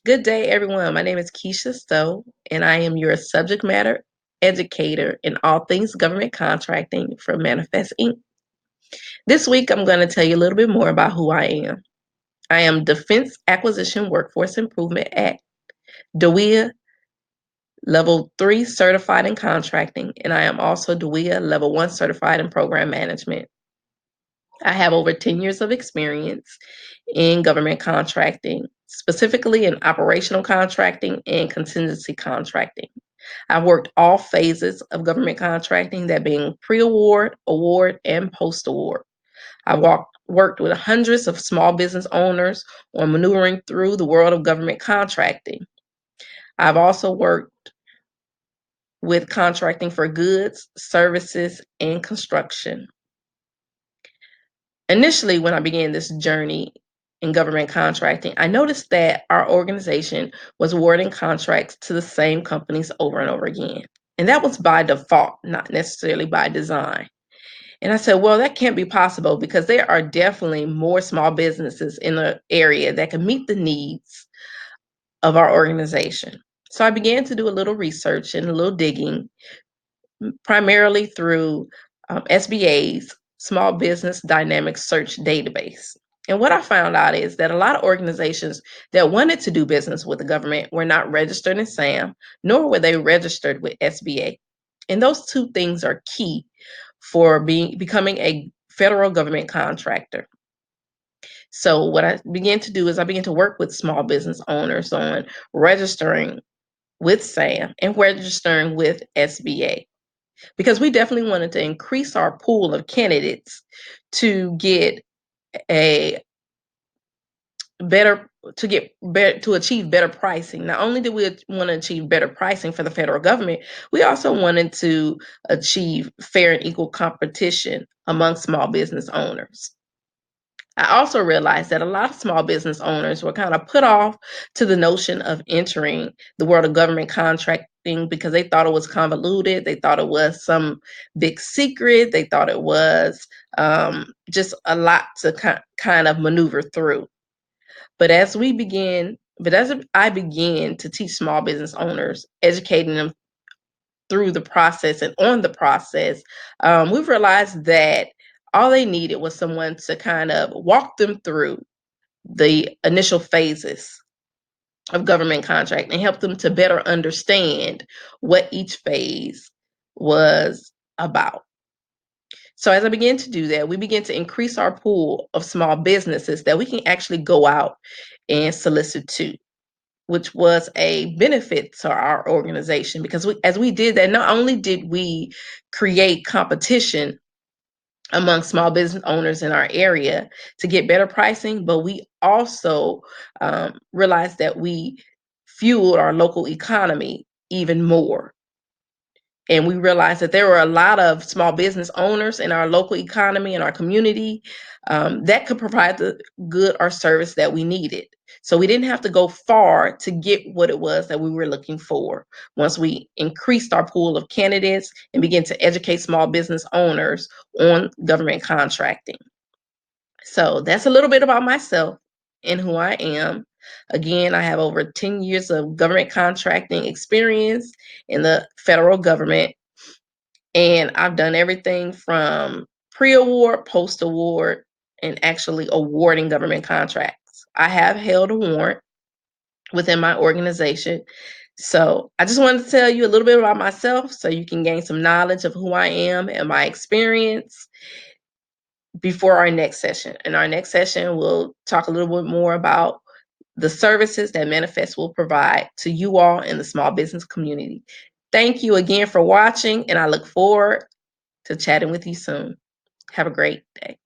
Good day, everyone. My name is Kesha Stowe, and I am your subject matter educator in all things government contracting for Manifest Inc. This week, I'm going to tell you a little bit more about who I am. I am Defense Acquisition Workforce Improvement at DAWIA Level 3 Certified in Contracting, and I am also DAWIA Level 1 Certified in Program Management. I have over 10 years of experience in government contracting, specifically in operational contracting and contingency contracting. I've worked all phases of government contracting, that being pre-award, award, and post-award. I've worked with hundreds of small business owners on maneuvering through the world of government contracting. I've also worked with contracting for goods, services, and construction. Initially, when I began this journey in government contracting, I noticed that our organization was awarding contracts to the same companies over and over again. And that was by default, not necessarily by design. And I said, well, that can't be possible because there are definitely more small businesses in the area that can meet the needs of our organization. So I began to do a little research and a little digging, primarily through SBA's Small Business Dynamic Search Database. And what I found out is that a lot of organizations that wanted to do business with the government were not registered in SAM, nor were they registered with SBA. And those two things are key for becoming a federal government contractor. So what I began to do is I began to work with small business owners on registering with SAM and registering with SBA, because we definitely wanted to increase our pool of candidates to get a better to achieve better pricing. Not only did we want to achieve better pricing for the federal government, we also wanted to achieve fair and equal competition among small business owners. I also realized that a lot of small business owners were kind of put off to the notion of entering the world of government contracting because they thought it was convoluted. They thought it was some big secret. They thought it was just a lot to kind of maneuver through. But as I began to teach small business owners, educating them through the process and on the process, we've realized that all they needed was someone to kind of walk them through the initial phases of government contract and help them to better understand what each phase was about. So as I began to do that, we began to increase our pool of small businesses that we can actually go out and solicit to, which was a benefit to our organization, because as we did that, not only did we create competition among small business owners in our area to get better pricing, but we also realized that we fueled our local economy even more. And we realized that there were a lot of small business owners in our local economy, in our community, that could provide the good or service that we needed. So we didn't have to go far to get what it was that we were looking for. Once we increased our pool of candidates and began to educate small business owners on government contracting. So that's a little bit about myself and who I am. Again, I have over 10 years of government contracting experience in the federal government, and I've done everything from pre-award, post-award, and actually awarding government contracts. I have held a warrant within my organization. So I just wanted to tell you a little bit about myself so you can gain some knowledge of who I am and my experience before our next session. In our next session, we'll talk a little bit more about the services that Manifest will provide to you all in the small business community. Thank you again for watching, and I look forward to chatting with you soon. Have a great day.